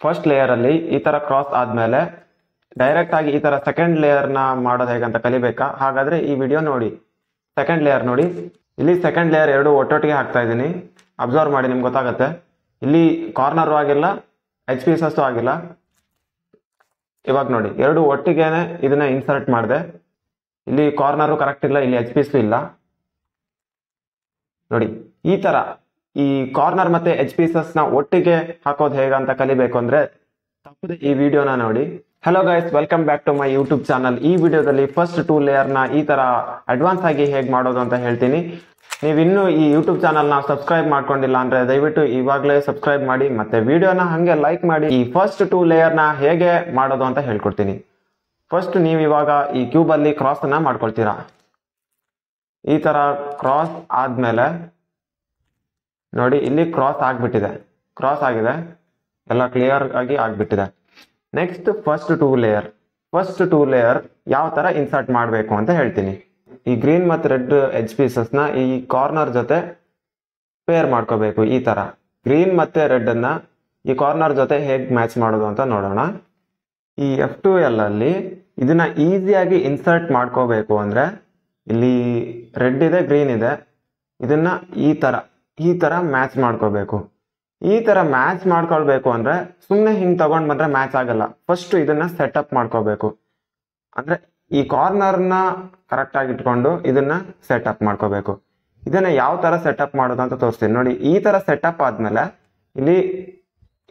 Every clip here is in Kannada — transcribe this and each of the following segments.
ಫಸ್ಟ್ ಲೇಯರ್ ಅಲ್ಲಿ ಈ ತರ ಕ್ರಾಸ್ ಆದ್ಮೇಲೆ ಡೈರೆಕ್ಟ್ ಆಗಿ ಈ ತರ ಸೆಕೆಂಡ್ ಲೇಯರ್ ನ ಮಾಡೋದು ಹೇಗಂತ ಕಲಿಬೇಕಾ? ಹಾಗಾದ್ರೆ ಈ ವಿಡಿಯೋ ನೋಡಿ. ಸೆಕೆಂಡ್ ಲೇಯರ್ ನೋಡಿ, ಇಲ್ಲಿ ಸೆಕೆಂಡ್ ಲೇಯರ್ ಎರಡು ಒಟ್ಟೊಟ್ಟಿಗೆ ಹಾಕ್ತಾ ಇದ್ದೀನಿ. ಅಬ್ಸರ್ವ್ ಮಾಡಿ, ನಿಮ್ಗೆ ಗೊತ್ತಾಗುತ್ತೆ. ಇಲ್ಲಿ ಕಾರ್ನರ್ ಆಗಿಲ್ಲ, ಎಚ್ ಪೀಸಸ್ ಆಗಿಲ್ಲ. ಇವಾಗ ನೋಡಿ, ಎರಡು ಒಟ್ಟಿಗೆನೆ ಇದನ್ನ ಇನ್ಸರ್ಟ್ ಮಾಡಿದೆ. ಇಲ್ಲಿ ಕಾರ್ನರು ಕರೆಕ್ಟ್ ಇಲ್ಲ, ಇಲ್ಲಿ ಎಚ್ ಪೀಸು ಇಲ್ಲ. ನೋಡಿ, ಈ ತರ ಈ ಕಾರ್ನರ್ ಮತ್ತೆ ಎಚ್ ಪೀಸಸ್ ನ ಒಟ್ಟಿಗೆ ಹಾಕೋದು ಹೇಗಂತ ಕಲಿಬೇಕು ಅಂದ್ರೆ ತಪ್ಪದೆ ಈ ವಿಡಿಯೋನ ನೋಡಿ. Hello guys, welcome back to my YouTube channel. ಈ ವಿಡಿಯೋದಲ್ಲಿ ಫಸ್ಟ್ 2 ಲೇಯರ್ ನ ಈ ತರ ಅಡ್ವಾನ್ಸ್ ಆಗಿ ಹೇಗೆ ಮಾಡೋದು ಅಂತ ಹೇಳ್ತೀನಿ. ನೀವಿನ್ನೂ ಈ ಯೂಟ್ಯೂಬ್ ಚಾನಲ್ ನ ಸಬ್ಸ್ಕ್ರೈಬ್ ಮಾಡ್ಕೊಂಡಿಲ್ಲ ಅಂದ್ರೆ ದಯವಿಟ್ಟು ಇವಾಗಲೇ ಸಬ್ಸ್ಕ್ರೈಬ್ ಮಾಡಿ, ಮತ್ತೆ ವಿಡಿಯೋನ ಹಂಗೆ ಲೈಕ್ ಮಾಡಿ. ಈ ಫಸ್ಟ್ 2 ಲೇಯರ್ ನ ಹೇಗೆ ಮಾಡೋದು ಅಂತ ಹೇಳ್ಕೊಡ್ತೀನಿ. ಫಸ್ಟ್ ನೀವು ಇವಾಗ ಈ ಕ್ಯೂಬ್ ಅಲ್ಲಿ ಕ್ರಾಸ್ ಅನ್ನ ಮಾಡ್ಕೊಳ್ತೀರಾ. ಈ ತರ ಕ್ರಾಸ್ ಆದ್ಮೇಲೆ ನೋಡಿ, ಇಲ್ಲಿ ಕ್ರಾಸ್ ಆಗ್ಬಿಟ್ಟಿದೆ, ಕ್ರಾಸ್ ಆಗಿದೆ, ಎಲ್ಲ ಕ್ಲಿಯರ್ ಆಗಿ ಆಗ್ಬಿಟ್ಟಿದೆ. ನೆಕ್ಸ್ಟ್ ಫಸ್ಟ್ 2 ಲೇಯರ್ ಯಾವ ತರ ಇನ್ಸರ್ಟ್ ಮಾಡಬೇಕು ಅಂತ ಹೇಳ್ತೀನಿ. ಈ ಗ್ರೀನ್ ಮತ್ತು ರೆಡ್ ಎಚ್ ಪೀಸಸ್ ನ ಈ ಕಾರ್ನರ್ ಜೊತೆ ಪೇರ್ ಮಾಡ್ಕೋಬೇಕು. ಈ ತರ ಗ್ರೀನ್ ಮತ್ತೆ ರೆಡ್ ಅನ್ನ ಈ ಕಾರ್ನರ್ ಜೊತೆ ಹೇಗೆ ಮ್ಯಾಚ್ ಮಾಡೋದು ಅಂತ ನೋಡೋಣ. ಈ F2L ಅಲ್ಲಿ ಇದನ್ನ ಈಸಿಯಾಗಿ ಇನ್ಸರ್ಟ್ ಮಾಡ್ಕೋಬೇಕು ಅಂದ್ರೆ ಇಲ್ಲಿ ರೆಡ್ ಇದೆ, ಗ್ರೀನ್ ಇದೆ, ಇದನ್ನ ಈ ತರ ಮ್ಯಾಚ್ ಮಾಡ್ಕೋಬೇಕು. ಈ ತರ ಮ್ಯಾಚ್ ಮಾಡ್ಕೊಳ್ಬೇಕು ಅಂದ್ರೆ ಸುಮ್ಮನೆ ಹಿಂಗ್ ತಗೊಂಡ್ ಬಂದ್ರೆ ಮ್ಯಾಚ್ ಆಗಲ್ಲ. ಫಸ್ಟ್ ಇದನ್ನ ಸೆಟಪ್ ಮಾಡ್ಕೋಬೇಕು. ಅಂದ್ರೆ ಈ ಕಾರ್ನರ್ನ ಕರೆಕ್ಟ್ ಆಗಿ ಇಟ್ಕೊಂಡು ಇದನ್ನ ಸೆಟಪ್ ಮಾಡ್ಕೋಬೇಕು. ಇದನ್ನ ಯಾವ ತರ ಸೆಟಪ್ ಮಾಡೋದು ಅಂತ ತೋರಿಸ್ತೀನಿ ನೋಡಿ. ಈ ತರ ಸೆಟಪ್ ಆದ್ಮೇಲೆ ಇಲ್ಲಿ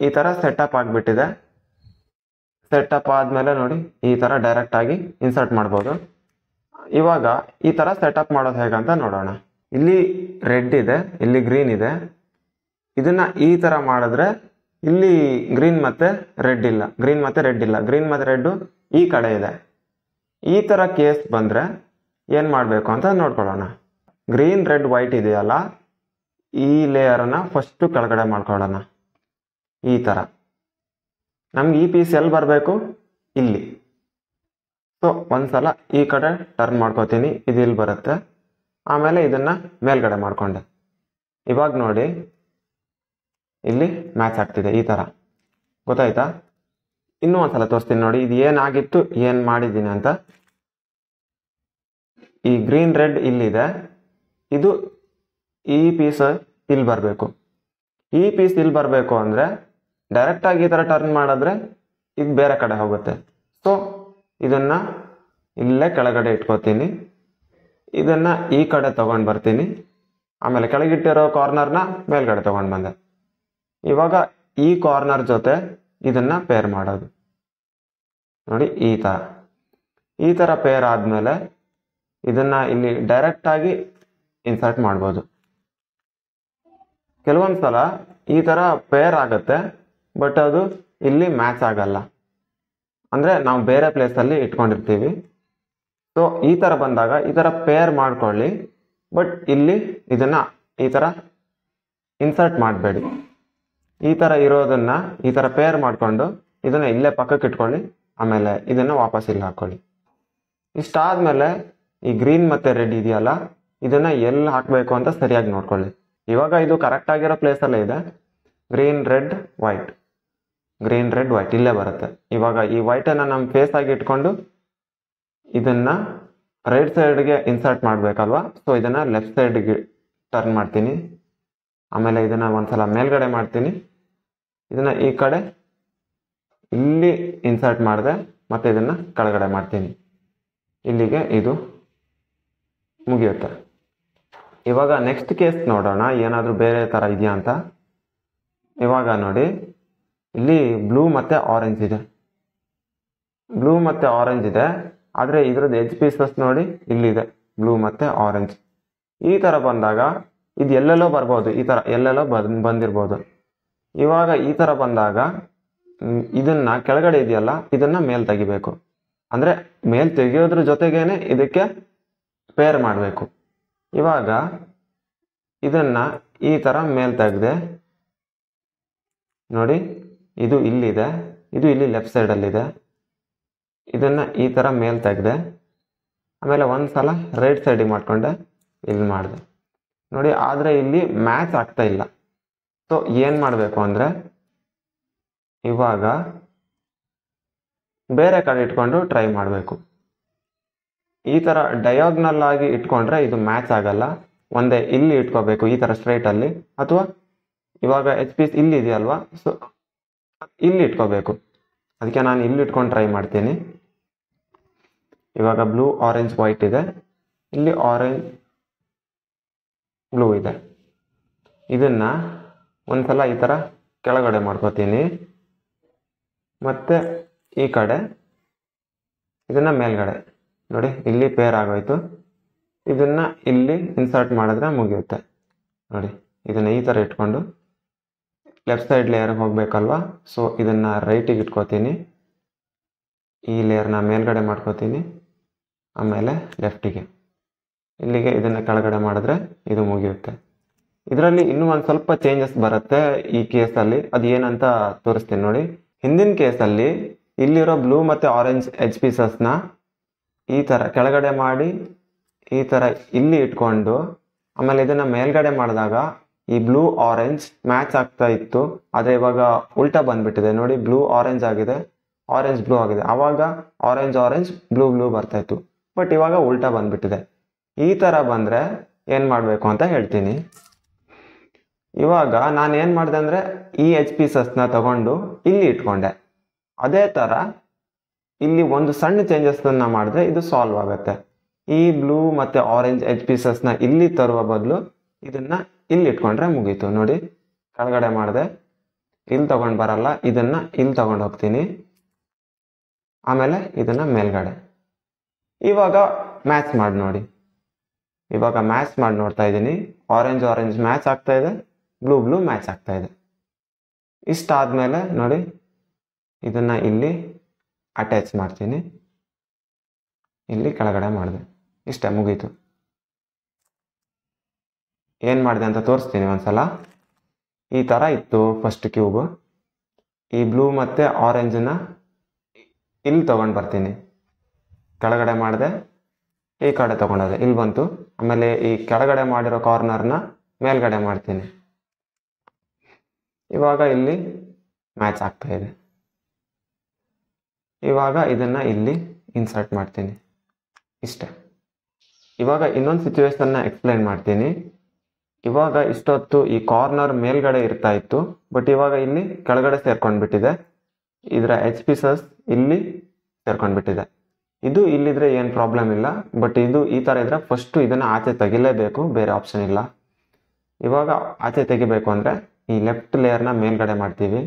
ಈ ತರ ಸೆಟಪ್ ಆಗ್ಬಿಟ್ಟಿದೆ. ಸೆಟಪ್ ಆದ್ಮೇಲೆ ನೋಡಿ, ಈ ತರ ಡೈರೆಕ್ಟ್ ಆಗಿ ಇನ್ಸರ್ಟ್ ಮಾಡ್ಬೋದು. ಇವಾಗ ಈ ತರ ಸೆಟಪ್ ಮಾಡೋದು ಹೇಗಂತ ನೋಡೋಣ. ಇಲ್ಲಿ ರೆಡ್ ಇದೆ, ಇಲ್ಲಿ ಗ್ರೀನ್ ಇದೆ. ಇದನ್ನ ಈ ತರ ಮಾಡಿದ್ರೆ ಇಲ್ಲಿ ಗ್ರೀನ್ ಮತ್ತೆ ರೆಡ್ ಇಲ್ಲ, ಗ್ರೀನ್ ಮತ್ತೆ ರೆಡ್ ಈ ಕಡೆ ಇದೆ. ಈ ತರ ಕೇಸ್ ಬಂದ್ರೆ ಏನ್ ಮಾಡ್ಬೇಕು ಅಂತ ನೋಡ್ಕೊಳ್ಳೋಣ. ಗ್ರೀನ್ ರೆಡ್ ವೈಟ್ ಇದೆಯಲ್ಲ, ಈ ಲೇಯರ್ನ ಫಸ್ಟ್ ಕೆಳಗಡೆ ಮಾಡ್ಕೊಳ್ಳೋಣ. ಈ ತರ ನಮ್ಗೆ ಈ ಪೀಸ್ ಎಲ್ಲಿ ಬರಬೇಕು? ಇಲ್ಲಿ. ಸೊ ಒಂದ್ಸಲ ಈ ಕಡೆ ಟರ್ನ್ ಮಾಡ್ಕೋತೀನಿ, ಇದು ಇಲ್ಲಿ ಬರುತ್ತೆ. ಆಮೇಲೆ ಇದನ್ನ ಮೇಲ್ಗಡೆ ಮಾಡ್ಕೊಂಡೆ. ಇವಾಗ ನೋಡಿ, ಇಲ್ಲಿ ಮ್ಯಾಚ್ ಆಗ್ತಿದೆ. ಈ ತರ ಗೊತ್ತಾಯ್ತಾ? ಇನ್ನೂ ಒಂದ್ಸಲ ತೋರಿಸ್ತೀನಿ ನೋಡಿ, ಇದು ಏನಾಗಿತ್ತು, ಏನ್ ಮಾಡಿದ್ದೀನಿ ಅಂತ. ಈ ಗ್ರೀನ್ ರೆಡ್ ಇಲ್ಲಿದೆ, ಇದು ಈ ಪೀಸ್ ಇಲ್ಲಿ ಬರಬೇಕು. ಈ ಪೀಸ್ ಇಲ್ಲಿ ಬರಬೇಕು ಅಂದ್ರೆ ಡೈರೆಕ್ಟ್ ಆಗಿ ಈ ತರ ಟರ್ನ್ ಮಾಡಿದ್ರೆ ಇದು ಬೇರೆ ಕಡೆ ಹೋಗುತ್ತೆ. ಸೊ ಇದನ್ನ ಇಲ್ಲೇ ಕೆಳಗಡೆ ಇಟ್ಕೋತೀನಿ, ಇದನ್ನ ಈ ಕಡೆ ತಗೊಂಡ್ ಬರ್ತೀನಿ. ಆಮೇಲೆ ಕೆಳಗಿಟ್ಟಿರೋ ಕಾರ್ನರ್ನ ಮೇಲ್ಗಡೆ ತಗೊಂಡ್ ಬಂದೆ. ಇವಾಗ ಈ ಕಾರ್ನರ್ ಜೊತೆ ಇದನ್ನ ಪೇರ್ ಮಾಡೋದು ನೋಡಿ. ಈ ತರ ಪೇರ್ ಆದ್ಮೇಲೆ ಇದನ್ನ ಇಲ್ಲಿ ಡೈರೆಕ್ಟ್ ಆಗಿ ಇನ್ಸರ್ಟ್ ಮಾಡ್ಬೋದು. ಕೆಲವೊಂದ್ಸಲ ಈ ತರ ಪೇರ್ ಆಗತ್ತೆ, ಬಟ್ ಅದು ಇಲ್ಲಿ ಮ್ಯಾಚ್ ಆಗಲ್ಲ. ಅಂದ್ರೆ ನಾವು ಬೇರೆ ಪ್ಲೇಸ್ ಅಲ್ಲಿ ಇಟ್ಕೊಂಡಿರ್ತೀವಿ. ಸೊ ಈ ತರ ಬಂದಾಗ ಈ ತರ ಪೇರ್ ಮಾಡ್ಕೊಳ್ಳಿ, ಬಟ್ ಇಲ್ಲಿ ಇದನ್ನ ಈ ತರ ಇನ್ಸರ್ಟ್ ಮಾಡಬೇಡಿ. ಈ ತರ ಇರೋದನ್ನ ಈ ತರ ಪೇರ್ ಮಾಡ್ಕೊಂಡು ಇದನ್ನ ಇಲ್ಲೇ ಪಕ್ಕಕ್ಕೆ ಇಟ್ಕೊಳ್ಳಿ. ಆಮೇಲೆ ಇದನ್ನ ವಾಪಸ್ ಇಲ್ಲಿ ಹಾಕೊಳ್ಳಿ. ಇಷ್ಟಾದ್ಮೇಲೆ ಈ ಗ್ರೀನ್ ಮತ್ತೆ ರೆಡ್ ಇದೆಯಲ್ಲ, ಇದನ್ನ ಎಲ್ಲಿ ಹಾಕ್ಬೇಕು ಅಂತ ಸರಿಯಾಗಿ ನೋಡ್ಕೊಳ್ಳಿ. ಇವಾಗ ಇದು ಕರೆಕ್ಟ್ ಆಗಿರೋ ಪ್ಲೇಸ್ ಅಲ್ಲೇ ಇದೆ. ಗ್ರೀನ್ ರೆಡ್ ವೈಟ್ ಇಲ್ಲೇ ಬರುತ್ತೆ. ಇವಾಗ ಈ ವೈಟ್ ಅನ್ನ ನಮ್ಮ ಫೇಸ್ ಆಗಿ ಇಟ್ಕೊಂಡು ಇದನ್ನ ರೈಟ್ ಸೈಡ್ಗೆ ಇನ್ಸರ್ಟ್ ಮಾಡ್ಬೇಕಲ್ವಾ. ಸೊ ಇದನ್ನ ಲೆಫ್ಟ್ ಸೈಡ್ಗೆ ಟರ್ನ್ ಮಾಡ್ತೀನಿ. ಆಮೇಲೆ ಇದನ್ನ ಒಂದ್ಸಲ ಮೇಲ್ಗಡೆ ಮಾಡ್ತೀನಿ, ಇದನ್ನ ಈ ಕಡೆ ಇಲ್ಲಿ ಇನ್ಸರ್ಟ್ ಮಾಡಿದೆ, ಮತ್ತೆ ಇದನ್ನ ಕೆಳಗಡೆ ಮಾಡ್ತೀನಿ. ಇಲ್ಲಿಗೆ ಇದು ಮುಗಿಯುತ್ತೆ. ಇವಾಗ ನೆಕ್ಸ್ಟ್ ಕೇಸ್ ನೋಡೋಣ, ಏನಾದರೂ ಬೇರೆ ತರ ಇದೆಯಾ ಅಂತ. ಇವಾಗ ನೋಡಿ, ಇಲ್ಲಿ ಬ್ಲೂ ಮತ್ತೆ ಆರೆಂಜ್ ಇದೆ. ಆದ್ರೆ ಇದ್ರದ್ದು ಎಜ್ ಪೀಸಸ್ ನೋಡಿ, ಇಲ್ಲಿದೆ ಬ್ಲೂ ಮತ್ತೆ ಆರೆಂಜ್. ಈ ತರ ಬಂದಾಗ ಇದು ಎಲ್ಲೆಲ್ಲೋ ಬರ್ಬೋದು, ಈ ತರ ಎಲ್ಲೆಲ್ಲೋ ಬಂದಿರ್ಬೋದು. ಇವಾಗ ಈ ತರ ಬಂದಾಗ ಇದನ್ನ ಕೆಳಗಡೆ ಇದೆಯಲ್ಲ, ಇದನ್ನ ಮೇಲ್ ತೆಗಿಬೇಕು. ಅಂದ್ರೆ ಮೇಲ್ ತೆಗಿಯೋದ್ರ ಜೊತೆಗೇನೆ ಇದಕ್ಕೆ ಪೇರ್ ಮಾಡಬೇಕು. ಇವಾಗ ಇದನ್ನ ಈ ತರ ಮೇಲ್ ತೆಗೆದೆ ನೋಡಿ, ಇದು ಇಲ್ಲಿದೆ, ಇದು ಇಲ್ಲಿ ಲೆಫ್ಟ್ ಸೈಡ್ ಅಲ್ಲಿ ಇದೆ. ಇದನ್ನ ಈ ತರ ಮೇಲ್ ತೆಗೆದೆ, ಆಮೇಲೆ ಒಂದ್ಸಲ ರೈಟ್ ಸೈಡಿಗೆ ಮಾಡ್ಕೊಂಡೆ, ಇಲ್ಲಿ ಮಾಡಿದೆ ನೋಡಿ. ಆದ್ರೆ ಇಲ್ಲಿ ಮ್ಯಾಚ್ ಆಗ್ತಾ ಇಲ್ಲ. ಸೊ ಏನ್ ಮಾಡಬೇಕು ಅಂದ್ರೆ ಇವಾಗ ಬೇರೆ ಕಡೆ ಇಟ್ಕೊಂಡು ಟ್ರೈ ಮಾಡಬೇಕು. ಈ ಥರ ಡಯಾಗ್ನಲ್ ಆಗಿ ಇಟ್ಕೊಂಡ್ರೆ ಇದು ಮ್ಯಾಚ್ ಆಗಲ್ಲ. ಒಂದೇ ಇಲ್ಲಿ ಇಟ್ಕೋಬೇಕು ಈ ಥರ ಸ್ಟ್ರೈಟಲ್ಲಿ, ಅಥವಾ ಇವಾಗ ಎಚ್ ಪೀಸ್ ಇಲ್ಲಿ ಇದೆಯಲ್ವಾ, ಸೊ ಇಲ್ಲಿ ಇಟ್ಕೋಬೇಕು. ಅದಕ್ಕೆ ನಾನು ಇಲ್ಲಿ ಇಟ್ಕೊಂಡು ಟ್ರೈ ಮಾಡ್ತೀನಿ. ಇವಾಗ ಬ್ಲೂ ಆರೆಂಜ್ ವೈಟ್ ಇದೆ, ಇಲ್ಲಿ ಆರೆಂಜ್ ಬ್ಲೂ ಇದೆ. ಇದನ್ನು ಒಂದ್ಸಲ ಈ ಥರ ಕೆಳಗಡೆ ಮಾಡ್ಕೋತೀನಿ, ಮತ್ತು ಈ ಕಡೆ ಇದನ್ನು ಮೇಲ್ಗಡೆ ನೋಡಿ, ಇಲ್ಲಿ ಪೇರ್ ಆಗೋಯ್ತು. ಇದನ್ನು ಇಲ್ಲಿ ಇನ್ಸರ್ಟ್ ಮಾಡಿದ್ರೆ ಮುಗಿಯುತ್ತೆ ನೋಡಿ. ಇದನ್ನು ಈ ಥರ ಇಟ್ಕೊಂಡು ಲೆಫ್ಟ್ ಸೈಡ್ ಲೇಯರ್ಗೆ ಹೋಗಬೇಕಲ್ವಾ, ಸೊ ಇದನ್ನು ರೈಟಿಗೆ ಇಟ್ಕೋತೀನಿ, ಈ ಲೇಯರ್ನ ಮೇಲ್ಗಡೆ ಮಾಡ್ಕೋತೀನಿ, ಆಮೇಲೆ ಲೆಫ್ಟಿಗೆ ಇಲ್ಲಿಗೆ ಇದನ್ನು ಕೆಳಗಡೆ ಮಾಡಿದ್ರೆ ಇದು ಮುಗಿಯುತ್ತೆ. ಇದರಲ್ಲಿ ಇನ್ನೂ ಒಂದು ಸ್ವಲ್ಪ ಚೇಂಜಸ್ ಬರುತ್ತೆ ಈ ಕೇಸಲ್ಲಿ, ಅದು ಏನಂತ ತೋರಿಸ್ತೀನಿ ನೋಡಿ. ಹಿಂದಿನ ಕೇಸಲ್ಲಿ ಇಲ್ಲಿರೋ ಬ್ಲೂ ಮತ್ತು ಆರೆಂಜ್ ಎಜ್ ಪೀಸಸ್ನ ಈ ಥರ ಕೆಳಗಡೆ ಮಾಡಿ ಈ ಥರ ಇಲ್ಲಿ ಇಟ್ಕೊಂಡು ಆಮೇಲೆ ಇದನ್ನು ಮೇಲ್ಗಡೆ ಮಾಡಿದಾಗ ಈ ಬ್ಲೂ ಆರೆಂಜ್ ಮ್ಯಾಚ್ ಆಗ್ತಾ ಇತ್ತು. ಆದರೆ ಇವಾಗ ಉಲ್ಟಾ ಬಂದ್ಬಿಟ್ಟಿದೆ ನೋಡಿ, ಬ್ಲೂ ಆರೆಂಜ್ ಆಗಿದೆ, ಆರೆಂಜ್ ಬ್ಲೂ ಆಗಿದೆ. ಆವಾಗ ಆರೆಂಜ್ ಆರೆಂಜ್ ಬ್ಲೂ ಬ್ಲೂ ಬರ್ತಾ ಇತ್ತು, ಬಟ್ ಇವಾಗ ಉಲ್ಟಾ ಬಂದ್ಬಿಟ್ಟಿದೆ. ಈ ಥರ ಬಂದರೆ ಏನು ಮಾಡಬೇಕು ಅಂತ ಹೇಳ್ತೀನಿ. ಇವಾಗ ನಾನು ಏನು ಮಾಡಿದೆ ಅಂದರೆ ಈ ಎಚ್ ಪೀಸಸ್ನ ತಗೊಂಡು ಇಲ್ಲಿ ಇಟ್ಕೊಂಡೆ. ಅದೇ ಥರ ಇಲ್ಲಿ ಒಂದು ಸಣ್ಣ ಚೇಂಜಸ್ನ ಮಾಡಿದ್ರೆ ಇದು ಸಾಲ್ವ್ ಆಗುತ್ತೆ. ಈ ಬ್ಲೂ ಮತ್ತು ಆರೆಂಜ್ ಎಚ್ ಪೀಸಸ್ನ ಇಲ್ಲಿ ತರುವ ಬದಲು ಇದನ್ನು ಇಲ್ಲಿ ಇಟ್ಕೊಂಡ್ರೆ ಮುಗೀತು ನೋಡಿ. ಕೆಳಗಡೆ ಮಾಡಿದೆ, ಇಲ್ಲಿ ತಗೊಂಡು ಬರಲ್ಲ, ಇದನ್ನು ಇಲ್ಲಿ ತಗೊಂಡು ಹೋಗ್ತೀನಿ, ಆಮೇಲೆ ಇದನ್ನು ಮೇಲ್ಗಡೆ. ಇವಾಗ ಮ್ಯಾಚ್ ಮಾಡಿ ನೋಡಿ, ಇವಾಗ ಮ್ಯಾಚ್ ಮಾಡಿ ನೋಡ್ತಾ ಇದ್ದೀನಿ. ಆರೆಂಜ್ ಆರೆಂಜ್ ಮ್ಯಾಚ್ ಆಗ್ತಾ ಇದೆ, ಬ್ಲೂ ಬ್ಲೂ ಮ್ಯಾಚ್ ಆಗ್ತಾ ಇದೆ. ಇಷ್ಟಾದಮೇಲೆ ನೋಡಿ ಇದನ್ನು ಇಲ್ಲಿ ಅಟ್ಯಾಚ್ ಮಾಡ್ತೀನಿ, ಇಲ್ಲಿ ಕೆಳಗಡೆ ಮಾಡಿದೆ, ಇಷ್ಟೇ ಮುಗೀತು. ಏನು ಮಾಡಿದೆ ಅಂತ ತೋರಿಸ್ತೀನಿ ಒಂದ್ಸಲ. ಈ ಥರ ಇತ್ತು ಫಸ್ಟ್ ಕ್ಯೂಬ್. ಈ ಬ್ಲೂ ಮತ್ತು ಆರೆಂಜನ್ನ ಇಲ್ಲಿ ತೊಗೊಂಡು ಬರ್ತೀನಿ, ಕೆಳಗಡೆ ಮಾಡಿದೆ, ಈ ಕಡೆ ತೊಗೊಂಡೋದೆ, ಇಲ್ಲಿ ಬಂತು. ಆಮೇಲೆ ಈ ಕೆಳಗಡೆ ಮಾಡಿರೋ ಕಾರ್ನರ್ನ ಮೇಲ್ಗಡೆ ಮಾಡ್ತೀನಿ. ಇವಾಗ ಇಲ್ಲಿ ಮ್ಯಾಚ್ ಆಗ್ತಾ ಇದೆ. ಇವಾಗ ಇದನ್ನು ಇಲ್ಲಿ ಇನ್ಸರ್ಟ್ ಮಾಡ್ತೀನಿ, ಇಷ್ಟೇ. ಇವಾಗ ಇನ್ನೊಂದು ಸಿಚುವೇಶನ್ನ ಎಕ್ಸ್ಪ್ಲೈನ್ ಮಾಡ್ತೀನಿ. ಇವಾಗ ಇಷ್ಟೊತ್ತು ಈ ಕಾರ್ನರ್ ಮೇಲ್ಗಡೆ ಇರ್ತಾ ಇತ್ತು, ಬಟ್ ಇವಾಗ ಇಲ್ಲಿ ಕೆಳಗಡೆ ಸೇರ್ಕೊಂಡ್ಬಿಟ್ಟಿದೆ. ಇದರ ಎಚ್ ಪೀಸಸ್ ಇಲ್ಲಿ ಸೇರ್ಕೊಂಡ್ಬಿಟ್ಟಿದೆ. ಇದು ಇಲ್ಲಿದ್ರೆ ಏನು ಪ್ರಾಬ್ಲಮ್ ಇಲ್ಲ, ಬಟ್ ಇದು ಈ ಥರ ಇದ್ರೆ ಫಸ್ಟು ಇದನ್ನು ಆಚೆ ತೆಗಿಲೇಬೇಕು, ಬೇರೆ ಆಪ್ಷನ್ ಇಲ್ಲ. ಇವಾಗ ಆಚೆ ತೆಗಿಬೇಕು ಅಂದರೆ ಈ ಲೆಫ್ಟ್ ಲೇಯರ್ನ ಮೇಲ್ಗಡೆ ಮಾಡ್ತೀವಿ.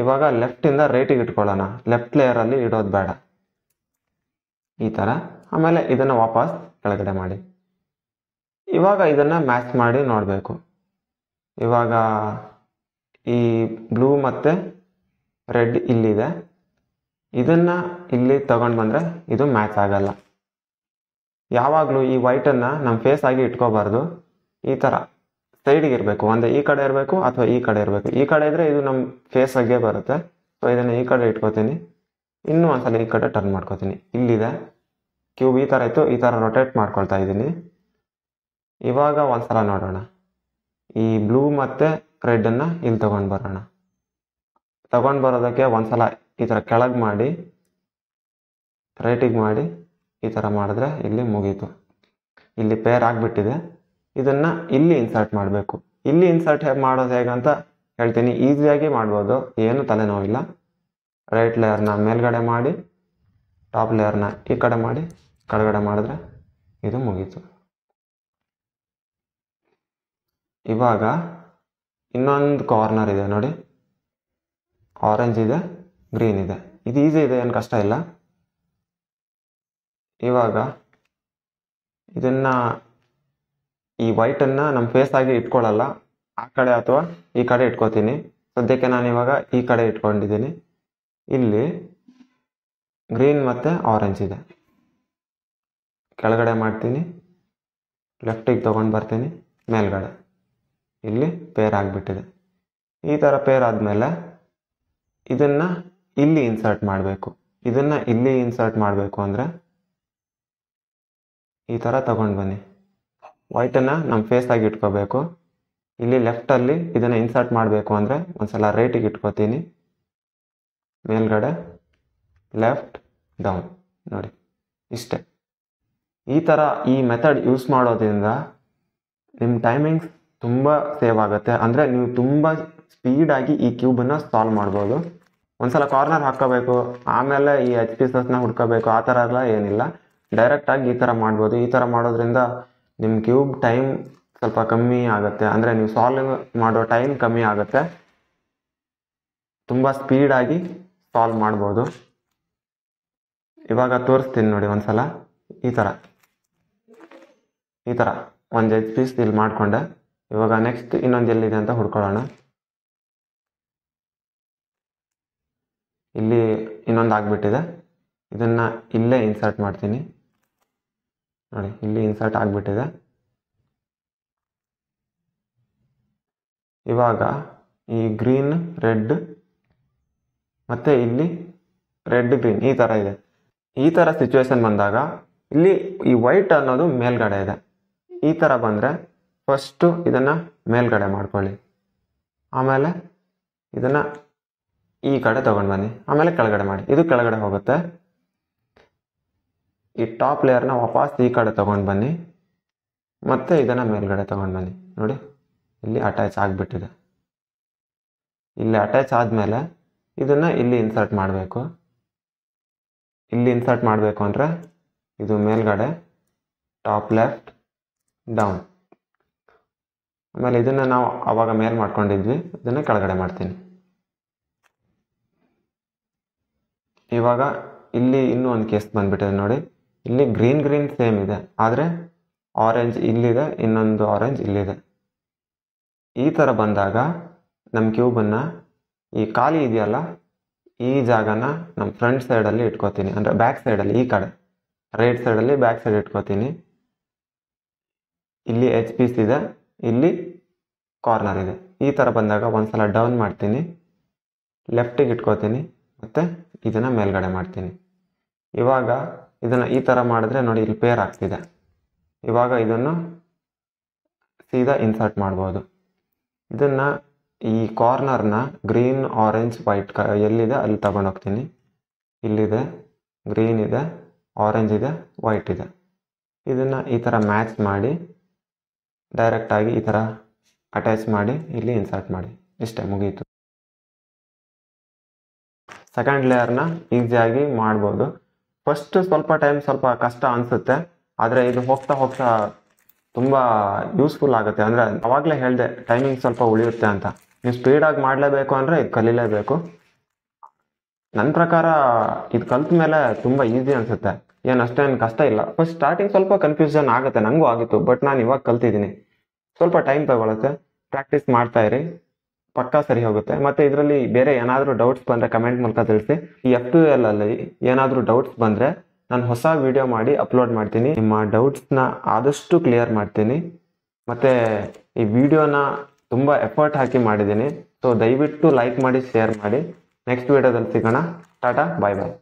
ಇವಾಗ ಲೆಫ್ಟಿಂದ ರೈಟಿಗೆ ಇಟ್ಕೊಳ್ಳೋಣ, ಲೆಫ್ಟ್ ಲೇಯರಲ್ಲಿ ಇಡೋದು ಬೇಡ, ಈ ಥರ. ಆಮೇಲೆ ಇದನ್ನು ವಾಪಸ್ ಕೆಳಗಡೆ ಮಾಡಿ. ಇವಾಗ ಇದನ್ನು ಮ್ಯಾಚ್ ಮಾಡಿ ನೋಡಬೇಕು. ಇವಾಗ ಈ ಬ್ಲೂ ಮತ್ತು ರೆಡ್ ಇಲ್ಲಿದೆ, ಇದನ್ನು ಇಲ್ಲಿ ತಗೊಂಡು ಬಂದರೆ ಇದು ಮ್ಯಾಚ್ ಆಗಲ್ಲ. ಯಾವಾಗಲೂ ಈ ವೈಟನ್ನು ನಮ್ಮ ಫೇಸ್ ಆಗಿ ಇಟ್ಕೋಬಾರ್ದು, ಈ ಥರ ಸೈಡಿಗೆ ಇರಬೇಕು. ಒಂದೇ ಈ ಕಡೆ ಇರಬೇಕು ಅಥವಾ ಈ ಕಡೆ ಇರಬೇಕು. ಈ ಕಡೆ ಇದ್ದರೆ ಇದು ನಮ್ಮ ಫೇಸ್ ಆಗಿ ಬರುತ್ತೆ. ಸೊ ಇದನ್ನು ಈ ಕಡೆ ಇಟ್ಕೋತೀನಿ, ಇನ್ನೂ ಒಂದ್ಸಲ ಈ ಕಡೆ ಟರ್ನ್ ಮಾಡ್ಕೋತೀನಿ. ಇಲ್ಲಿದೆ ಕ್ಯೂಬ್, ಈ ಥರ ಇತ್ತು, ಈ ಥರ ರೊಟೇಟ್ ಮಾಡ್ಕೊಳ್ತಾ ಇದ್ದೀನಿ. ಇವಾಗ ಒಂದ್ಸಲ ನೋಡೋಣ, ಈ ಬ್ಲೂ ಮತ್ತು ರೆಡ್ಡನ್ನು ಇಲ್ಲಿ ತೊಗೊಂಡು ಬರೋಣ. ತೊಗೊಂಡು ಬರೋದಕ್ಕೆ ಒಂದ್ಸಲ ಈ ಥರ ಕೆಳಗೆ ಮಾಡಿ ರೈಟಿಗೆ ಮಾಡಿ ಈ ಥರ ಮಾಡಿದ್ರೆ ಇಲ್ಲಿ ಮುಗೀತು. ಇಲ್ಲಿ ಪೇರ್ ಆಗಿಬಿಟ್ಟಿದೆ. ಇದನ್ನು ಇಲ್ಲಿ ಇನ್ಸರ್ಟ್ ಮಾಡಬೇಕು. ಇಲ್ಲಿ ಇನ್ಸರ್ಟ್ ಮಾಡೋದು ಹೇಗಂತ ಹೇಳ್ತೀನಿ. ಈಸಿಯಾಗಿ ಮಾಡ್ಬೋದು, ಏನು ತಲೆನೋವಿಲ್ಲ. ರೈಟ್ ಲೇಯರ್ನ ಮೇಲ್ಗಡೆ ಮಾಡಿ, ಟಾಪ್ ಲೇಯರ್ನ ಈ ಕಡೆ ಮಾಡಿ, ಕೆಳಗಡೆ ಮಾಡಿದ್ರೆ ಇದು ಮುಗೀತು. ಇವಾಗ ಇನ್ನೊಂದು ಕಾರ್ನರ್ ಇದೆ ನೋಡಿ, ಆರೆಂಜ್ ಇದೆ, ಗ್ರೀನ್ ಇದೆ. ಇದು ಈಸಿ ಇದೆ, ಏನು ಕಷ್ಟ ಇಲ್ಲ. ಇವಾಗ ಇದನ್ನು ಈ ವೈಟನ್ನು ನಮ್ಮ ಫೇಸ್ ಆಗಿ ಇಟ್ಕೊಳ್ಳಲ್ಲ, ಆ ಕಡೆ ಅಥವಾ ಈ ಕಡೆ ಇಟ್ಕೋತೀನಿ. ಸದ್ಯಕ್ಕೆ ನಾನು ಇವಾಗ ಈ ಕಡೆ ಇಟ್ಕೊಂಡಿದ್ದೀನಿ. ಇಲ್ಲಿ ಗ್ರೀನ್ ಮತ್ತು ಆರೆಂಜ್ ಇದೆ, ಕೆಳಗಡೆ ಮಾಡ್ತೀನಿ, ಲೆಫ್ಟಿಗೆ ತೊಗೊಂಡು ಬರ್ತೀನಿ, ಮೇಲ್ಗಡೆ ಇಲ್ಲಿ ಪೇರ್ ಆಗಿಬಿಟ್ಟಿದೆ. ಈ ಥರ ಪೇರ್ ಆದಮೇಲೆ ಇದನ್ನು ಇಲ್ಲಿ ಇನ್ಸರ್ಟ್ ಮಾಡಬೇಕು. ಇದನ್ನು ಇಲ್ಲಿ ಇನ್ಸರ್ಟ್ ಮಾಡಬೇಕು ಅಂದರೆ ಈ ಥರ ತಗೊಂಡು ಬನ್ನಿ. ವೈಟನ್ನು ನಮ್ಮ ಫೇಸ್ ಆಗಿ ಇಟ್ಕೋಬೇಕು. ಇಲ್ಲಿ ಲೆಫ್ಟಲ್ಲಿ ಇದನ್ನು ಇನ್ಸರ್ಟ್ ಮಾಡಬೇಕು ಅಂದರೆ ಒಂದ್ಸಲ ರೈಟಿಗೆ ಇಟ್ಕೋತೀನಿ, ಮೇಲ್ಗಡೆ, ಲೆಫ್ಟ್, ಡೌನ್. ನೋಡಿ ಇಷ್ಟೇ. ಈ ಥರ ಈ ಮೆಥಡ್ ಯೂಸ್ ಮಾಡೋದ್ರಿಂದ ನಿಮ್ಮ ಟೈಮಿಂಗ್ಸ್ ತುಂಬ ಸೇವ್ ಆಗುತ್ತೆ. ಅಂದರೆ ನೀವು ತುಂಬ ಸ್ಪೀಡಾಗಿ ಈ ಕ್ಯೂಬನ್ನು ಸಾಲ್ವ್ ಮಾಡ್ಬೋದು. ಒಂದ್ಸಲ ಕಾರ್ನರ್ ಹಾಕ್ಕೋಬೇಕು, ಆಮೇಲೆ ಈ HPSSನ ಹುಡ್ಕೋಬೇಕು, ಆ ಥರ ಎಲ್ಲ ಏನಿಲ್ಲ. ಡೈರೆಕ್ಟಾಗಿ ಈ ಥರ ಮಾಡ್ಬೋದು. ಈ ಥರ ಮಾಡೋದ್ರಿಂದ ನಿಮ್ಮ ಕ್ಯೂಬ್ ಟೈಮ್ ಸ್ವಲ್ಪ ಕಮ್ಮಿ ಆಗುತ್ತೆ. ಅಂದರೆ ನೀವು ಸಾಲ್ವ್ ಮಾಡೋ ಟೈಮ್ ಕಮ್ಮಿ ಆಗುತ್ತೆ. ತುಂಬ ಸ್ಪೀಡಾಗಿ ಸಾಲ್ವ್ ಮಾಡ್ಬೋದು. ಇವಾಗ ತೋರಿಸ್ತೀನಿ ನೋಡಿ ಒಂದ್ಸಲ. ಈ ಥರ ಒಂದು ಎಜ್ ಪೀಸ್ ಇಲ್ಲಿ ಮಾಡಿಕೊಂಡೆ. ಇವಾಗ ನೆಕ್ಸ್ಟ್ ಇನ್ನೊಂದು ಎಲ್ಲಿದೆ ಅಂತ ಹುಡ್ಕೊಳ್ಳೋಣ. ಇಲ್ಲಿ ಇನ್ನೊಂದು ಆಗಿಬಿಟ್ಟಿದೆ. ಇದನ್ನು ಇಲ್ಲೇ ಇನ್ಸರ್ಟ್ ಮಾಡ್ತೀನಿ. ನೋಡಿ ಇಲ್ಲಿ ಇನ್ಸರ್ಟ್ ಆಗಿಬಿಟ್ಟಿದೆ. ಇವಾಗ ಈ ಗ್ರೀನ್, ರೆಡ್ ಮತ್ತು ಇಲ್ಲಿ ರೆಡ್, ಗ್ರೀನ್ ಈ ಥರ ಇದೆ. ಈ ಥರ ಸಿಚುವೇಶನ್ ಬಂದಾಗ ಇಲ್ಲಿ ಈ ವೈಟ್ ಅನ್ನೋದು ಮೇಲ್ಗಡೆ ಇದೆ. ಈ ಥರ ಬಂದರೆ ಫಸ್ಟು ಇದನ್ನು ಮೇಲ್ಗಡೆ ಮಾಡ್ಕೊಳ್ಳಿ, ಆಮೇಲೆ ಇದನ್ನು ಈ ಕಡೆ ತೊಗೊಂಡು ಬನ್ನಿ, ಆಮೇಲೆ ಕೆಳಗಡೆ ಮಾಡಿ. ಇದು ಕೆಳಗಡೆ ಹೋಗುತ್ತೆ. ಈ ಟಾಪ್ ಲೇಯರ್ನ ವಾಪಸ್ ಈ ಕಡೆ ತೊಗೊಂಡು ಬನ್ನಿ, ಮತ್ತು ಇದನ್ನು ಮೇಲ್ಗಡೆ ತೊಗೊಂಡು ಬನ್ನಿ. ನೋಡಿ ಇಲ್ಲಿ ಅಟ್ಯಾಚ್ ಆಗಿಬಿಟ್ಟಿದೆ. ಇಲ್ಲಿ ಅಟ್ಯಾಚ್ ಆದಮೇಲೆ ಇದನ್ನು ಇಲ್ಲಿ ಇನ್ಸರ್ಟ್ ಮಾಡಬೇಕು. ಇಲ್ಲಿ ಇನ್ಸರ್ಟ್ ಮಾಡಬೇಕು ಅಂದರೆ ಇದು ಮೇಲ್ಗಡೆ, ಟಾಪ್ ಲೆಫ್ಟ್, ಡೌನ್. ಆಮೇಲೆ ಇದನ್ನು ನಾವು ಆವಾಗ ಮೇಲ್ ಮಾಡ್ಕೊಂಡಿದ್ವಿ, ಇದನ್ನು ಕೆಳಗಡೆ ಮಾಡ್ತೀನಿ. ಇವಾಗ ಇಲ್ಲಿ ಇನ್ನೂ ಒಂದು ಕೇಸ್ ಬಂದ್ಬಿಟ್ಟಿದೆ ನೋಡಿ. ಇಲ್ಲಿ ಗ್ರೀನ್ ಸೇಮ್ ಇದೆ, ಆದರೆ ಆರೆಂಜ್ ಇಲ್ಲಿದೆ, ಇನ್ನೊಂದು ಆರೆಂಜ್ ಇಲ್ಲಿದೆ. ಈ ಥರ ಬಂದಾಗ ನಮ್ಮ ಕ್ಯೂಬನ್ನು ಈ ಖಾಲಿ ಇದೆಯಲ್ಲ ಈ ಜಾಗನ ನಮ್ಮ ಫ್ರಂಟ್ ಸೈಡಲ್ಲಿ ಇಟ್ಕೋತೀನಿ. ಅಂದರೆ ಬ್ಯಾಕ್ ಸೈಡಲ್ಲಿ, ಈ ಕಡೆ ರೈಟ್ ಸೈಡಲ್ಲಿ ಬ್ಯಾಕ್ ಸೈಡ್ ಇಟ್ಕೋತೀನಿ. ಇಲ್ಲಿ ಎಚ್ ಪೀಸ್ ಇದೆ, ಇಲ್ಲಿ ಕಾರ್ನರ್ ಇದೆ. ಈ ಥರ ಬಂದಾಗ ಒಂದ್ಸಲ ಡೌನ್ ಮಾಡ್ತೀನಿ, ಲೆಫ್ಟಿಗೆ ಇಟ್ಕೋತೀನಿ, ಮತ್ತು ಇದನ್ನು ಮೇಲ್ಗಡೆ ಮಾಡ್ತೀನಿ. ಇವಾಗ ಇದನ್ನು ಈ ಥರ ಮಾಡಿದ್ರೆ ನೋಡಿ ಇಲ್ಲಿ ಪೇರ್ ಆಗ್ತಿದೆ. ಇವಾಗ ಇದನ್ನು ಸೀದಾ ಇನ್ಸರ್ಟ್ ಮಾಡ್ಬೋದು. ಇದನ್ನು ಈ ಕಾರ್ನರ್ನ ಗ್ರೀನ್, ಆರೆಂಜ್, ವೈಟ್ ಎಲ್ಲಿದೆ ಅಲ್ಲಿ ತಗೊಂಡೋಗ್ತೀನಿ. ಇಲ್ಲಿದೆ, ಗ್ರೀನ್ ಇದೆ, ಆರೆಂಜ್ ಇದೆ, ವೈಟ್ ಇದೆ. ಇದನ್ನು ಈ ಥರ ಮ್ಯಾಚ್ ಮಾಡಿ ಡೈರೆಕ್ಟಾಗಿ ಈ ಥರ ಅಟ್ಯಾಚ್ ಮಾಡಿ ಇಲ್ಲಿ ಇನ್ಸರ್ಟ್ ಮಾಡಿ. ಇಷ್ಟೇ, ಮುಗೀತು. ಸೆಕೆಂಡ್ ಲೇಯರ್ನ ಈಸಿಯಾಗಿ ಮಾಡ್ಬೋದು. ಫಸ್ಟ್ ಸ್ವಲ್ಪ ಟೈಮ್ ಸ್ವಲ್ಪ ಕಷ್ಟ ಅನಿಸುತ್ತೆ, ಆದರೆ ಇದು ಹೋಗ್ತಾ ಹೋಗ್ತಾ ತುಂಬ ಯೂಸ್ಫುಲ್ ಆಗುತ್ತೆ. ಅಂದರೆ ಅವಾಗಲೇ ಹೇಳಿದೆ ಟೈಮಿಂಗ್ ಸ್ವಲ್ಪ ಉಳಿಯುತ್ತೆ ಅಂತ. ನೀವು ಸ್ಪೀಡಾಗಿ ಮಾಡಲೇಬೇಕು ಅಂದರೆ ಇದು ಕಲೀಲೇಬೇಕು. ನನ್ನ ಪ್ರಕಾರ ಇದು ಕಲ್ತ ಮೇಲೆ ತುಂಬ ಈಸಿ ಅನಿಸುತ್ತೆ, ಏನು ಅಷ್ಟೇನು ಕಷ್ಟ ಇಲ್ಲ. ಫಸ್ಟ್ ಸ್ಟಾರ್ಟಿಂಗ್ ಸ್ವಲ್ಪ ಕನ್ಫ್ಯೂಷನ್ ಆಗುತ್ತೆ, ನನಗೂ ಆಗಿತ್ತು. ಬಟ್ ನಾನು ಇವಾಗ ಕಲ್ತಿದ್ದೀನಿ. ಸ್ವಲ್ಪ ಟೈಮ್ ತಗೊಳುತ್ತೆ, ಪ್ರಾಕ್ಟೀಸ್ ಮಾಡ್ತಾ ಇರಿ, ಪಕ್ಕಾ ಸರಿ ಹೋಗುತ್ತೆ. ಮತ್ತು ಇದರಲ್ಲಿ ಬೇರೆ ಏನಾದರೂ ಡೌಟ್ಸ್ ಬಂದರೆ ಕಮೆಂಟ್ ಮೂಲಕ ತಿಳಿಸಿ. ಈ F2L ಅಲ್ಲಿ ಏನಾದರೂ ಡೌಟ್ಸ್ ಬಂದರೆ ನಾನು ಹೊಸ ವಿಡಿಯೋ ಮಾಡಿ ಅಪ್ಲೋಡ್ ಮಾಡ್ತೀನಿ. ನಿಮ್ಮ ಡೌಟ್ಸ್ನ ಆದಷ್ಟು ಕ್ಲಿಯರ್ ಮಾಡ್ತೀನಿ. ಮತ್ತು ಈ ವಿಡಿಯೋನ ತುಂಬ ಎಫರ್ಟ್ ಹಾಕಿ ಮಾಡಿದ್ದೀನಿ. ಸೊ ದಯವಿಟ್ಟು ಲೈಕ್ ಮಾಡಿ, ಶೇರ್ ಮಾಡಿ. ನೆಕ್ಸ್ಟ್ ವಿಡಿಯೋದಲ್ಲಿ ಸಿಗೋಣ. ಟಾಟಾ, ಬಾಯ್ ಬಾಯ್.